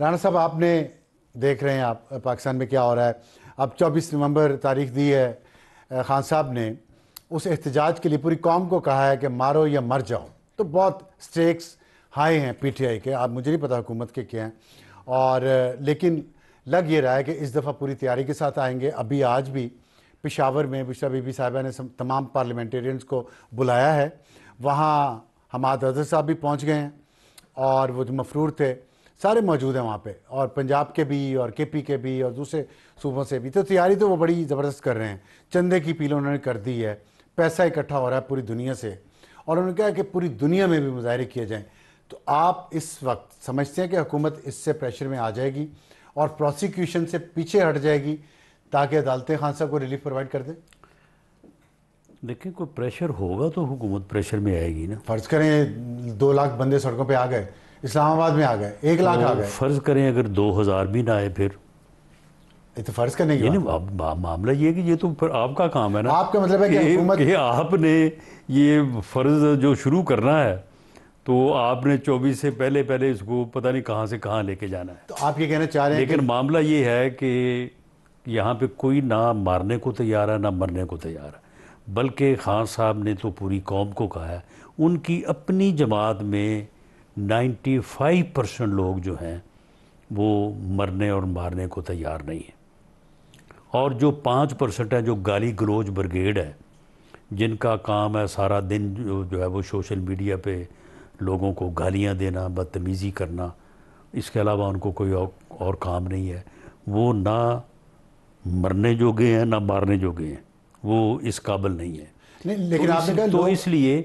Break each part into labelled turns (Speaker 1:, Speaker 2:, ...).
Speaker 1: رانا صاحب آپ نے دیکھ رہے ہیں آپ پاکستان میں کیا ہو رہا ہے. اب 24 نومبر تاریخ دی ہے خان صاحب نے. اس احتجاج کے لیے پوری قوم کو کہا ہے کہ مارو یا مر جاؤ. تو بہت سٹیکس ہائی ہیں پی ٹی آئی کے. اب مجھے نہیں پتا حکومت کے کیا ہیں, اور لیکن لگ یہ رہا ہے کہ اس دفعہ پوری تیاری کے ساتھ آئیں گے. ابھی آج بھی پشاور میں بشرا بی بی صاحبہ نے تمام پارلیمنٹیرینز کو بلایا ہے. وہاں حماد اظہر صاحب بھی پہنچ گئے ہیں, اور وہ جو مفرور تھے سارے موجود ہیں وہاں پہ, اور پنجاب کے بھی اور کے پی کے بھی اور دوسرے صوبوں سے بھی. تو تیاری تو وہ بڑی زبردست کر رہے ہیں. چندے کی پیل انہوں نے کر دی ہے, پیسہ اکٹھا ہو رہا ہے پوری دنیا سے, اور انہوں نے کہا کہ پوری دنیا میں بھی مظاہرے کیے جائیں. تو آپ اس وقت سمجھتے ہیں کہ حکومت اس سے پریشر میں آ جائے گی اور پروسیکیوشن سے پیچھے ہٹ جائے گی تاکہ عدالتیں خان صاحب کو ریلیف پرووائڈ کر دیں؟
Speaker 2: دیکھیں کوئی پریشر ہوگا تو حکومت پریشر میں آئے گی نا.
Speaker 1: فرض کریں 2 لاکھ بندے سڑکوں پہ آ گئے, اسلام آباد میں آ گئے, 1 لاکھ آ گئے.
Speaker 2: فرض کریں اگر 2000 بھی نہ آئے پھر
Speaker 1: یہ تو فرض کرنے کی
Speaker 2: یعنی
Speaker 1: بات.
Speaker 2: معاملہ یہ کہ یہ تو پھر آپ کا کام ہے نا.
Speaker 1: آپ کا مطلب ہے کہ حکومت
Speaker 2: کہ آپ نے یہ فرض جو شروع کرنا ہے تو آپ نے 24 سے پہلے اس کو پتہ نہیں کہاں سے کہاں لے کے جانا ہے.
Speaker 1: تو آپ یہ کہنا چاہ رہے ہیں
Speaker 2: لیکن معاملہ یہ ہے کہ یہاں پہ کوئی نہ مارنے کو تیار ہے نہ مرنے کو تیار ہے, بلکہ خان صاحب نے تو پوری قوم کو کہا ہے. ان کی اپنی جماعت میں 95% لوگ جو ہیں وہ مرنے اور مارنے کو تیار نہیں ہیں, اور جو 5% ہیں جو گالی گلوچ بریگیڈ ہے, جن کا کام ہے سارا دن جو ہے وہ سوشل میڈیا پہ لوگوں کو گالیاں دینا, بدتمیزی کرنا, اس کے علاوہ ان کو کوئی اور کام نہیں ہے. وہ نہ مرنے جوگے ہیں نہ مارنے جوگے ہیں, وہ اس قابل نہیں ہے.
Speaker 1: لیکن آپ نے کہا
Speaker 2: تو اس لیے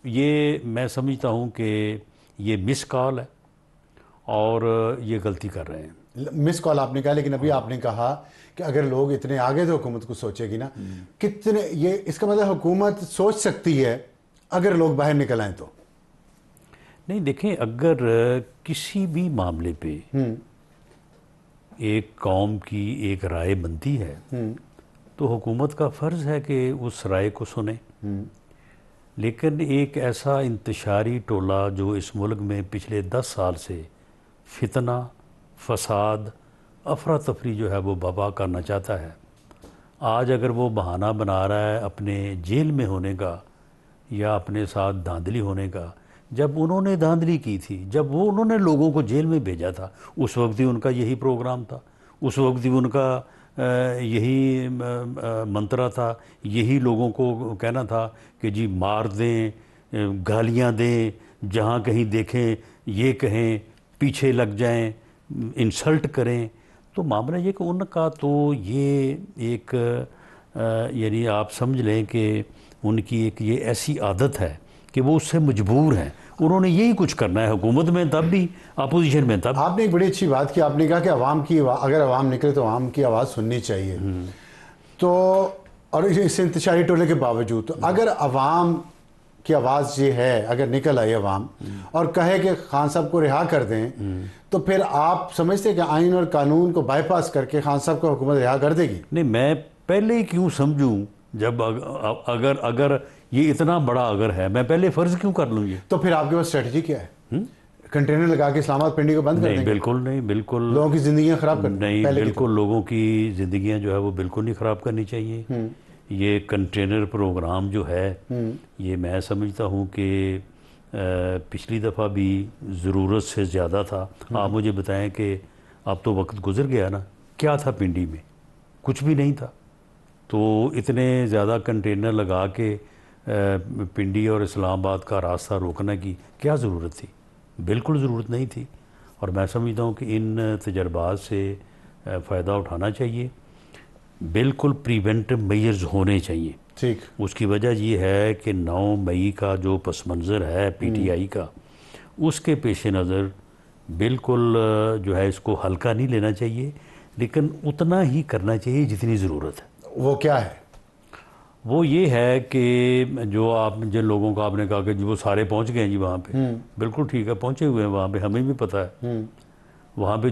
Speaker 2: یہ میں سمجھتا ہوں کہ یہ مس کال ہے اور یہ غلطی کر رہے ہیں.
Speaker 1: مس کال آپ نے کہا, لیکن ابھی آپ نے کہا کہ اگر لوگ اتنے آگے تو حکومت کو سوچے گی نا. کتنے یہ اس کا مطلب حکومت سوچ سکتی ہے اگر لوگ باہر نکل آئیں تو؟
Speaker 2: نہیں دیکھیں, اگر کسی بھی معاملے پہ ایک قوم کی ایک رائے بنتی ہے تو حکومت کا فرض ہے کہ اس رائے کو سنے. لیکن ایک ایسا انتشاری ٹولہ جو اس ملک میں پچھلے 10 سال سے فتنہ, فساد, افراتفری جو ہے وہ برپا کرنا چاہتا ہے, آج اگر وہ بہانہ بنا رہا ہے اپنے جیل میں ہونے کا یا اپنے ساتھ دھاندلی ہونے کا, جب انہوں نے دھاندلی کی تھی, جب انہوں نے لوگوں کو جیل میں بھیجا تھا, اس وقت ہی ان کا یہی پروگرام تھا, اس وقت ہی ان کا یہی منترا تھا, یہی لوگوں کو کہنا تھا کہ جی مار دیں, گالیاں دیں, جہاں کہیں دیکھیں یہ کہیں, پیچھے لگ جائیں, انسلٹ کریں. تو معاملہ یہ کہ ان کا تو یہ ایک یعنی آپ سمجھ لیں کہ ان کی ایک یہ ایسی عادت ہے کہ وہ اس سے مجبور ہیں. انہوں نے یہی کچھ کرنا ہے, حکومت میں تب بھی, اپوزیشن میں تب.
Speaker 1: آپ نے ایک بڑی اچھی بات کی, آپ نے کہا کہ عوام کی اگر عوام نکلے تو عوام کی آواز سننی چاہیے. تو اور اس انتشاری ٹولے کے باوجود تو اگر عوام کی آواز یہ ہے, اگر نکل آئی عوام اور کہے کہ خان صاحب کو رہا کر دیں, تو پھر آپ سمجھتے کہ آئین اور قانون کو بائی پاس کر کے خان صاحب کو حکومت رہا کر دے گی؟
Speaker 2: نہیں, میں پہلے کیوں سمجھوں جب اگر یہ اتنا بڑا اگر ہے, میں پہلے فرض کیوں کر لوں یہ؟
Speaker 1: تو پھر آپ کے پاس اسٹریٹجی کیا ہے؟ کنٹینر لگا کے اسلام آباد پنڈی کو بند کر دیں گے؟
Speaker 2: بالکل نہیں, بالکل
Speaker 1: لوگوں کی زندگیاں خراب کر دیں؟
Speaker 2: نہیں, بالکل لوگوں کی زندگیاں جو ہے وہ بالکل نہیں خراب کرنی چاہیے. یہ کنٹینر پروگرام جو ہے یہ میں سمجھتا ہوں کہ پچھلی دفعہ بھی ضرورت سے زیادہ تھا. آپ مجھے بتائیں کہ اب تو وقت گزر گیا نا, کیا تھا پنڈی میں؟ کچھ بھی نہیں تھا. تو اتنے زیادہ کنٹینر لگا کے پنڈی اور اسلام آباد کا راستہ روکنے کی کیا ضرورت تھی؟ بالکل ضرورت نہیں تھی. اور میں سمجھتا ہوں کہ ان تجربات سے فائدہ اٹھانا چاہیے. بالکل پریونٹیو میئرز ہونے چاہیے.
Speaker 1: ٹھیک.
Speaker 2: اس کی وجہ یہ ہے کہ 9 مئی کا جو پس منظر ہے پی ٹی آئی کا, اس کے پیش نظر بالکل جو ہے اس کو ہلکا نہیں لینا چاہیے, لیکن اتنا ہی کرنا چاہیے جتنی ضرورت ہے.
Speaker 1: وہ کیا ہے؟
Speaker 2: وہ یہ ہے کہ جو جن لوگوں کو آپ نے کہا کہ وہ سارے پہنچ گئے ہیں جی وہاں پہ, بالکل ٹھیک ہے, پہنچے ہوئے ہیں وہاں پہ, ہمیں بھی پتہ ہے. وہاں پہ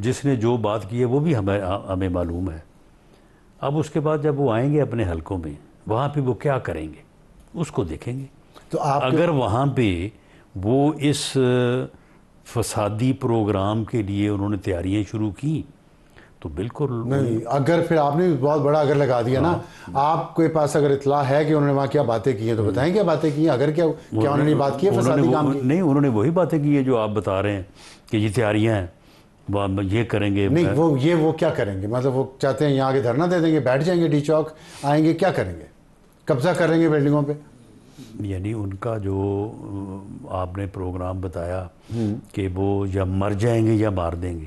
Speaker 2: جس نے جو بات کی ہے وہ بھی ہمیں معلوم ہے. اب اس کے بعد جب وہ آئیں گے اپنے حلقوں میں, وہاں پہ وہ کیا کریں گے اس کو دیکھیں گے.
Speaker 1: تو
Speaker 2: اگر وہاں پہ وہ اس فسادی پروگرام کے لیے انہوں نے تیاریاں شروع کی تو بالکل
Speaker 1: نہیں، اگر پھر آپ نے بہت بڑا اگر لگا دیا نا، آپ کے پاس اگر اطلاع ہے کہ انہوں نے وہاں کیا باتیں کی ہیں تو بتائیں کیا باتیں کی ہیں، اگر کیا انہوں نے بات کی ہے فسادی کام کی؟
Speaker 2: نہیں، انہوں نے وہی باتیں کی ہیں جو آپ بتا رہے ہیں کہ یہ تیاریاں ہیں، وہ یہ کریں گے.
Speaker 1: نہیں، وہ کیا کریں گے؟ مطلب وہ چاہتے ہیں یہاں کے دھرنا دے دیں گے، بیٹھ جائیں گے ڈی چوک، آئیں گے، کیا کریں گے؟ قبضہ کریں گے بلڈنگوں پہ؟
Speaker 2: یعنی ان کا جو آپ نے پروگرام بتایا کہ وہ یا مر جائیں گے یا مار دیں گے،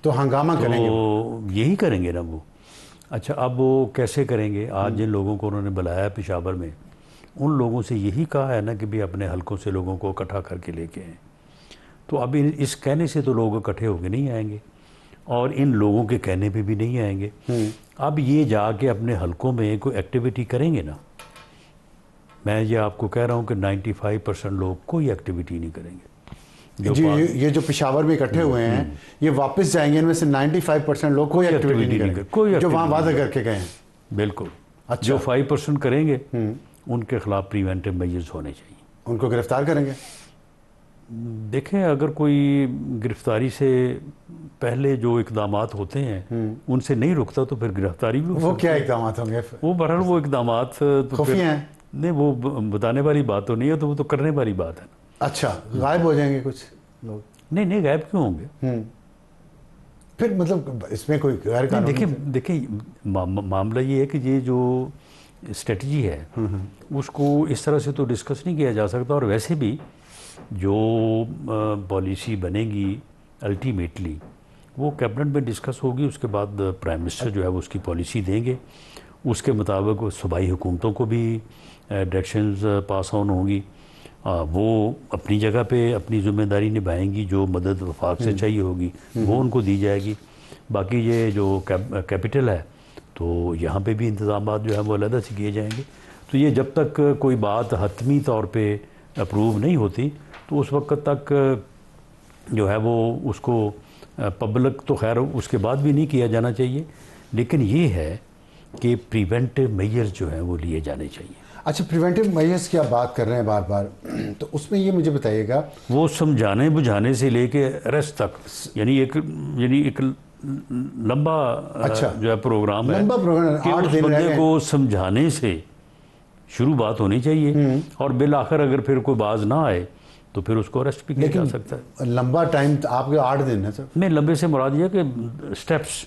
Speaker 1: تو ہنگامہ کریں گے،
Speaker 2: تو یہی کریں گے نا وہ. اچھا، اب وہ کیسے کریں گے؟ آج جن لوگوں کو انہوں نے بلایا پشاور میں، ان لوگوں سے یہی کہا ہے نا کہ بھی اپنے حلقوں سے لوگوں کو اکٹھا کر کے لے کے آئیں. تو اب اس کہنے سے تو لوگ اکٹھے ہو کے نہیں آئیں گے، اور ان لوگوں کے کہنے پہ بھی نہیں آئیں گے. اب یہ جا کے اپنے حلقوں میں کوئی ایکٹیویٹی کریں گے نا. میں یہ آپ کو کہہ رہا ہوں کہ 95% لوگ کوئی ایکٹیویٹی نہیں کریں گے.
Speaker 1: جی، یہ جو پشاور میں اکٹھے ہوئے ہیں یہ واپس جائیں گے، ان میں سے 95% لوگ کوئی ایکٹیویٹی نہیں کریں گے جو وہاں وعدہ کر کے گئے ہیں.
Speaker 2: بالکل. جو 5% کریں گے ان کے خلاف پریونٹیو میجرز ہونے چاہیے.
Speaker 1: ان کو گرفتار کریں گے؟
Speaker 2: دیکھیں، اگر کوئی گرفتاری سے پہلے جو اقدامات ہوتے ہیں ان سے نہیں رکتا تو پھر گرفتاری بھی
Speaker 1: وہ کیا اقدامات ہوں گے؟
Speaker 2: وہ بہرحال وہ اقدامات
Speaker 1: خفیہ ہیں.
Speaker 2: نہیں، وہ بتانے والی بات تو نہیں ہے، تو وہ تو کرنے والی بات ہے.
Speaker 1: اچھا، غائب ہو جائیں گے کچھ لوگ؟
Speaker 2: نہیں، غائب کیوں ہوں گے؟
Speaker 1: پھر مطلب اس میں کوئی غیر قانونی؟
Speaker 2: دیکھیں معاملہ یہ ہے کہ یہ جو اسٹریٹجی ہے اس کو اس طرح سے تو ڈسکس نہیں کیا جا سکتا. اور ویسے بھی جو پالیسی بنے گی الٹیمیٹلی وہ کیبنٹ میں ڈسکس ہوگی، اس کے بعد پرائم منسٹر جو ہے وہ اس کی پالیسی دیں گے. اس کے مطابق صوبائی حکومتوں کو بھی ڈائریکشنز پاس آن ہوں گی. وہ اپنی جگہ پہ اپنی ذمہ داری نبھائیں گی، جو مدد وفاق سے چاہیے ہوگی وہ ان کو دی جائے گی. باقی یہ جو کیپٹل ہے تو یہاں پہ بھی انتظامات جو ہیں وہ علیحدہ سے کیے جائیں گے. تو یہ جب تک کوئی بات حتمی طور پہ اپروو نہیں ہوتی تو اس وقت تک جو ہے وہ اس کو پبلک تو خیر اس کے بعد بھی نہیں کیا جانا چاہیے، لیکن یہ ہے کہ پریونٹیو میجرز جو ہیں وہ لیے جانے چاہیے.
Speaker 1: اچھا، پریونٹیو میجرز کی آپ بات کر رہے ہیں بار بار، تو اس میں یہ مجھے بتائیے گا،
Speaker 2: وہ سمجھانے بجھانے سے لے کے اریسٹ تک، یعنی ایک لمبا جو ہے پروگرام ہے کہ اس بندے کو سمجھانے سے شروع بات ہونی چاہیے، اور بالآخر اگر پھر کوئی باز نہ آئے تو پھر اس کو اریسٹ بھی کیا جا سکتا ہے.
Speaker 1: لمبا ٹائم آپ کے 8 دن ہے سر؟
Speaker 2: نہیں، لمبے سے مراد یہ کہ سٹیپس.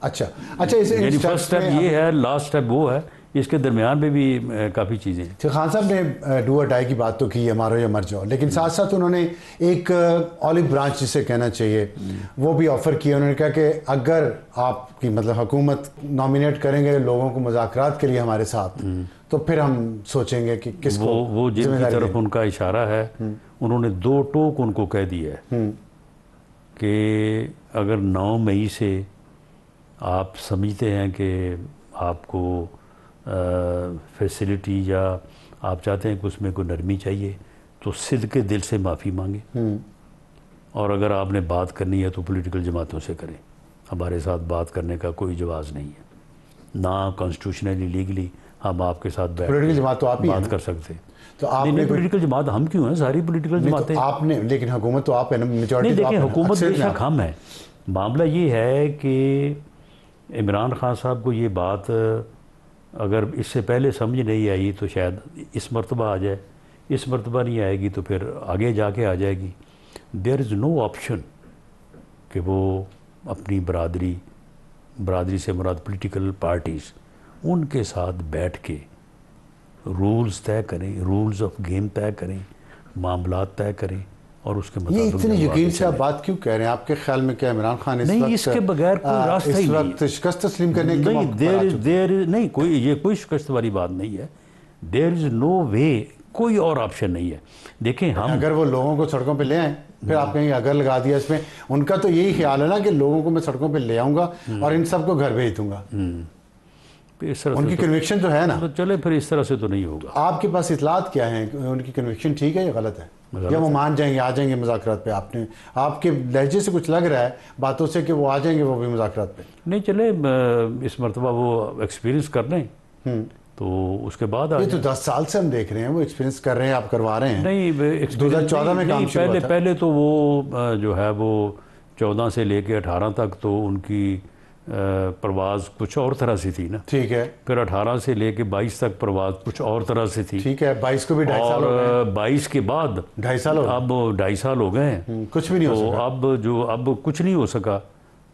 Speaker 1: اچھا،
Speaker 2: یعنی فرسٹ سٹیپ یہ ہے، لاسٹ سٹیپ وہ ہے، اس کے درمیان میں بھی کافی چیزیں ہیں.
Speaker 1: خان صاحب نے ڈو اور ڈائی کی بات تو کی ہے، مارو یا مر جاؤ، لیکن ساتھ ساتھ انہوں نے ایک اولیو برانچ جسے کہنا چاہیے وہ بھی آفر کیا. انہوں نے کہا کہ اگر آپ کی مطلب حکومت نامینیٹ کریں گے لوگوں کو مذاکرات کے لیے ہمارے ساتھ تو پھر ہم سوچیں گے کہ کس کو
Speaker 2: وہ جن کی طرف ان کا اشارہ ہے انہوں نے 2 ٹوک ان کو کہہ دیا ہے کہ اگر 9 مئی سے آپ سمجھتے ہیں کہ آپ کو فیسلٹی یا آپ چاہتے ہیں کہ اس میں کوئی نرمی چاہیے تو صدق دل سے معافی مانگیں، اور اگر آپ نے بات کرنی ہے تو پولیٹیکل جماعتوں سے کریں. ہمارے ساتھ بات کرنے کا کوئی جواز نہیں ہے، نہ کانسٹیٹیوشنلی لیگلی ہم آپ کے ساتھ
Speaker 1: پولیٹیکل جماعت تو آپ ہی
Speaker 2: بات کر سکتے.
Speaker 1: تو آپ نے
Speaker 2: پولیٹیکل جماعت ہم کیوں ہیں؟ ساری پولیٹیکل جماعتیں
Speaker 1: آپ نے، لیکن حکومت تو آپ ہے نا، میجورٹی.
Speaker 2: نہیں، دیکھیں حکومت بے شک ہم ہے. معاملہ یہ ہے کہ عمران خان صاحب کو یہ بات اگر اس سے پہلے سمجھ نہیں آئی تو شاید اس مرتبہ آ جائے، اس مرتبہ نہیں آئے گی تو پھر آگے جا کے آ جائے گی. دیر از نو آپشن کہ وہ اپنی برادری سے مراد پولیٹیکل پارٹیز ان کے ساتھ بیٹھ کے رولز طے کریں، رولز آف گیم طے کریں، معاملات طے کریں، اور اس کے مطابق.
Speaker 1: یہ اتنے یقین سے آپ بات کیوں کہہ رہے ہیں؟ آپ کے خیال میں کیا عمران خان
Speaker 2: اس کے بغیر کوئی راستہ ہی نہیں ہے.
Speaker 1: شکست تسلیم کرنے کے
Speaker 2: نہیں، کوئی شکست والی بات نہیں ہے. دیر از نو وے، کوئی اور آپشن نہیں ہے. دیکھیں ہم
Speaker 1: اگر وہ لوگوں کو سڑکوں پہ لے آئیں، پھر آپ کہیں اگر لگا دیا اس میں، ان کا تو یہی خیال ہے نا کہ لوگوں کو میں سڑکوں پہ لے آؤں گا اور ان سب کو گھر بھیج دوں گا. ان کی کنوکشن تو ہے نا.
Speaker 2: چلے پھر اس طرح سے تو نہیں ہوگا.
Speaker 1: آپ کے پاس اطلاعات کیا ہیں؟ ان کی کنوکشن ٹھیک ہے یا غلط ہے؟ یا وہ مان جائیں گے، آ جائیں گے مذاکرات پہ؟ آپ کے لہجے سے کچھ لگ رہا ہے باتوں سے کہ وہ آ جائیں گے وہ بھی مذاکرات پہ.
Speaker 2: نہیں، چلے اس مرتبہ وہ ایکسپیرینس کر لیں، تو اس کے بعد
Speaker 1: یہ تو 10 سال سے ہم دیکھ رہے ہیں، وہ ایکسپیرینس کر رہے ہیں، آپ کروا رہے ہیں.
Speaker 2: نہیں
Speaker 1: 2014 میں کام شروع ہوا تھا.
Speaker 2: پہلے تو وہ جو ہے وہ 14 سے لے کے 18 تک تو ان کی پرواز کچھ اور طرح سے تھی نا.
Speaker 1: ٹھیک ہے.
Speaker 2: پھر 18 سے لے کے 22 تک پرواز کچھ اور طرح سے تھی.
Speaker 1: ٹھیک ہے. 22 کو بھی 2.5 سال ہو گئے.
Speaker 2: اور 22 کے بعد
Speaker 1: 2.5 سال ہو گئے.
Speaker 2: اب 2.5 سال ہو گئے ہیں.
Speaker 1: کچھ بھی نہیں ہو سکا.
Speaker 2: تو اب کچھ نہیں ہو سکا.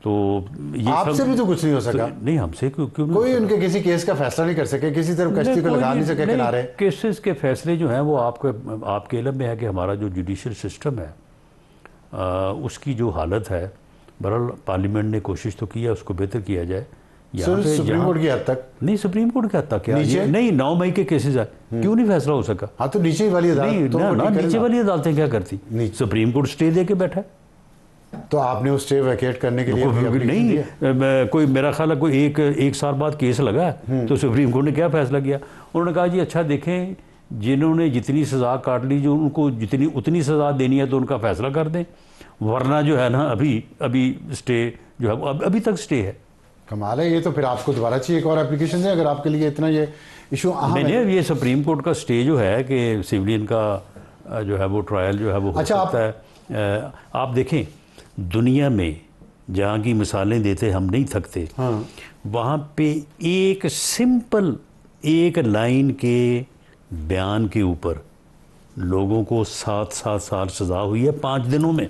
Speaker 2: تو یہ
Speaker 1: آپ سے بھی تو کچھ نہیں ہو سکا.
Speaker 2: نہیں ہم سے کیوں نہیں.
Speaker 1: کوئی ان کے کسی کیس کا فیصلہ نہیں کر سکے، کسی طرف کشتی کو لگا نہیں سکے کنارے.
Speaker 2: کیسز کے فیصلے جو ہیں وہ آپ کے علم میں ہے کہ ہمارا جو جوڈیشل سسٹم ہے اس کی جو حالت ہے، بہرحال پارلیمنٹ نے کوشش تو کی ہے اس کو بہتر کیا جائے.
Speaker 1: سپریم کورٹ کی حد تک
Speaker 2: نہیں، سپریم کورٹ کی حد تک کیا نہیں، 9 مئی کے کیسز ہے، کیوں نہیں فیصلہ ہو سکا.
Speaker 1: ہاں تو نیچے والی عدالت،
Speaker 2: نیچے والی عدالتیں کیا کرتی؟ سپریم کورٹ سٹے دے کے بیٹھا.
Speaker 1: تو آپ نے اس سٹے ویکیٹ کرنے کے لیے
Speaker 2: نہیں، کوئی میرا خیال ہے کوئی ایک سال بعد کیس لگا ہے تو سپریم کورٹ نے کیا فیصلہ کیا؟ انہوں نے کہا جی اچھا دیکھیں جنہوں نے جتنی سزا کاٹ لی، جو ان کو اتنی سزا دینی ہے تو ان کا فیصلہ کر دیں، ورنہ جو ہے نا ابھی سٹے جو ہے ابھی تک سٹے ہے.
Speaker 1: کمال ہے. یہ تو پھر آپ کو دوبارہ چاہیے ایک اور اپلیکیشن دیں اگر آپ کے لیے اتنا یہ ایشو اہم ہے.
Speaker 2: نہیں، یہ سپریم کورٹ کا سٹے جو ہے کہ سیولین کا جو ہے وہ ٹرائل جو ہے وہ ہو سکتا ہے. آپ دیکھیں دنیا میں جہاں کی مثالیں دیتے ہم نہیں تھکتے، وہاں پہ ایک سمپل ایک لائن کے بیان کے اوپر لوگوں کو 7 سال سزا ہوئی ہے 5 دنوں میں.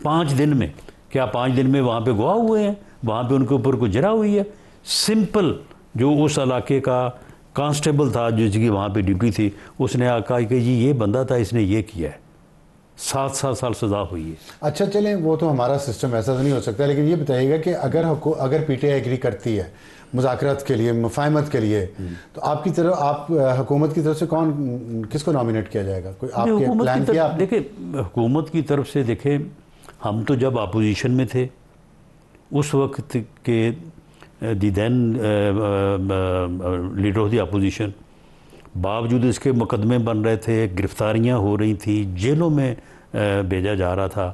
Speaker 2: 5 دن میں. کیا 5 دن میں وہاں پہ گواہ ہوئے ہیں؟ وہاں پہ ان کے اوپر کوئی جرا ہوئی ہے؟ سمپل جو اس علاقے کا کانسٹیبل تھا جس کی وہاں پہ ڈیوٹی تھی، اس نے کہا کہ جی یہ بندہ تھا، اس نے یہ کیا ہے، 7 سال سزا ہوئی ہے.
Speaker 1: اچھا چلیں، وہ تو ہمارا سسٹم ایسا تو نہیں ہو سکتا، لیکن یہ بتائیے گا کہ اگر پی ٹی آئی ایگری کرتی ہے مذاکرات کے لیے، مفاہمت کے لیے، تو آپ کی طرف حکومت کی طرف سے کس کو نامینیٹ کیا جائے گا؟ کوئی آپ کے پلان کیا؟
Speaker 2: دیکھیں حکومت کی طرف سے، دیکھیں ہم تو جب اپوزیشن میں تھے اس وقت کے دی دین لیڈر آف دی اپوزیشن، باوجود اس کے مقدمے بن رہے تھے، گرفتاریاں ہو رہی تھیں، جیلوں میں بھیجا جا رہا تھا،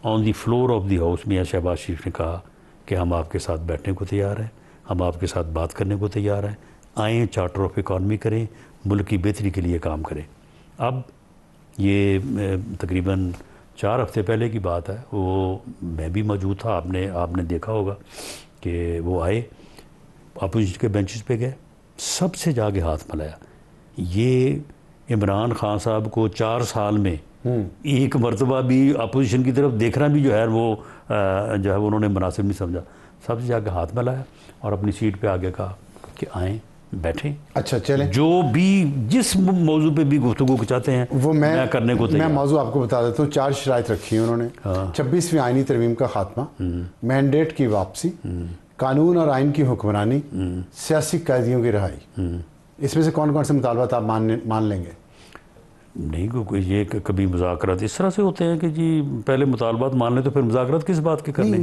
Speaker 2: آن دی فلور آف دی ہاؤس میاں شہباز شریف نے کہا کہ ہم آپ کے ساتھ بیٹھنے کو تیار ہیں، ہم آپ کے ساتھ بات کرنے کو تیار ہیں، آئیں چارٹر آف اکانومی کریں، ملک کی بہتری کے لیے کام کریں. اب یہ تقریباً 4 ہفتے پہلے کی بات ہے، وہ میں بھی موجود تھا، آپ نے دیکھا ہوگا کہ وہ آئے اپوزیشن کے بینچز پہ گئے، سب سے جا کے ہاتھ ملایا. یہ عمران خان صاحب کو 4 سال میں ایک مرتبہ بھی اپوزیشن کی طرف دیکھنا بھی جو ہے وہ انہوں نے مناسب نہیں سمجھا. سب سے جا کے ہاتھ ملایا اور اپنی سیٹ پہ آگے کہا کہ آئیں بیٹھیں. اچھا چلیں، جو بھی جس موضوع پہ بھی گفتگو چاہتے ہیں وہ میں کرنے کو تیار.
Speaker 1: میں موضوع آپ کو بتا دیتا ہوں. 4 شرائط رکھی ہیں انہوں نے. 26ویں آئینی ترمیم کا خاتمہ، مینڈیٹ کی واپسی، قانون اور آئین کی حکمرانی، سیاسی قیدیوں کی رہائی. اس میں سے کون سے مطالبات آپ مان لیں گے؟
Speaker 2: نہیں، یہ کبھی مذاکرات اس طرح سے ہوتے ہیں کہ جی پہلے مطالبات مان لیں تو پھر مذاکرات کس بات کے کرنے؟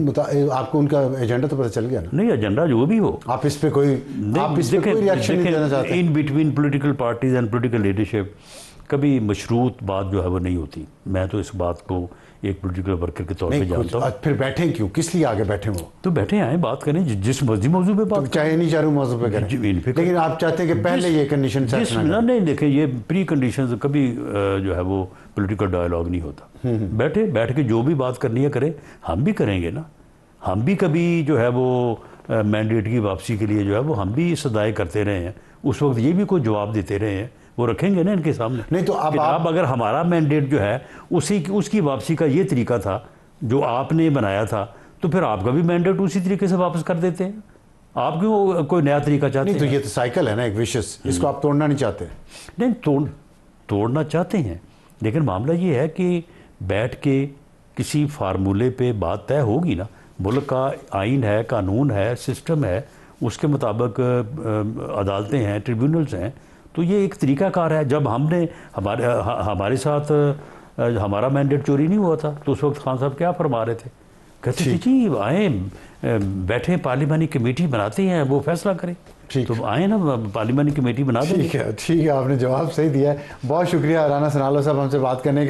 Speaker 1: آپ کو ان کا ایجنڈا تو پتہ چل گیا نا.
Speaker 2: نہیں، ایجنڈا جو بھی ہو،
Speaker 1: آپ اس پہ کوئی ریئیکشن نہیں دینا چاہتے؟
Speaker 2: In between political parties and political leadership کبھی مشروط بات جو ہے وہ نہیں ہوتی. میں تو اس بات کو ایک پولیٹیکل ورکر کے طور پہ جانتا ہوں.
Speaker 1: پھر بیٹھیں کیوں؟ کس لیے آگے بیٹھیں؟ وہ
Speaker 2: تو بیٹھے آئیں، بات کریں جس مرضی موضوع پہ بات،
Speaker 1: چاہے نہیں چاہے موضوع پہ کریں، لیکن آپ چاہتے ہیں کہ پہلے یہ کنڈیشن سیٹ نہ.
Speaker 2: نہیں دیکھیں، یہ پری کنڈیشنز کبھی جو ہے وہ پولیٹیکل ڈائیلاگ نہیں ہوتا. بیٹھ کے جو بھی بات کرنی ہے کریں. ہم بھی کریں گے نا، ہم بھی کبھی جو ہے وہ مینڈیٹ کی واپسی کے لیے جو ہے وہ ہم بھی صدائے کرتے رہے ہیں. اس وقت یہ بھی کوئی جواب دیتے رہے ہیں، وہ رکھیں گے نا ان کے سامنے.
Speaker 1: نہیں تو
Speaker 2: اب اگر ہمارا مینڈیٹ جو ہے اس کی واپسی کا یہ طریقہ تھا جو آپ نے بنایا تھا، تو پھر آپ کا بھی مینڈیٹ اسی طریقے سے واپس کر دیتے ہیں. آپ کیوں کوئی نیا طریقہ چاہتے ہیں؟
Speaker 1: نہیں تو یہ تو سائیکل ہے نا، ایک وشس، اس کو آپ توڑنا نہیں چاہتے.
Speaker 2: نہیں، توڑنا چاہتے ہیں، لیکن معاملہ یہ ہے کہ بیٹھ کے کسی فارمولے پہ بات طے ہوگی نا. ملک کا آئین ہے، قانون ہے، سسٹم ہے، اس کے مطابق عدالتیں ہیں، ٹریبیونلز ہیں. تو یہ ایک طریقہ کار ہے. جب ہم نے ہمارے ساتھ ہمارا مینڈیٹ چوری نہیں ہوا تھا تو اس وقت خان صاحب کیا فرما رہے تھے؟ کہتے تھے جی آئیں بیٹھیں، پارلیمانی کمیٹی بناتے ہیں، وہ فیصلہ کریں. تو آئیں نا، پارلیمانی کمیٹی بنا دیں.
Speaker 1: ٹھیک ہے، آپ نے جواب صحیح دیا ہے. بہت شکریہ رانا ثناء اللہ صاحب ہم سے بات کرنے کا.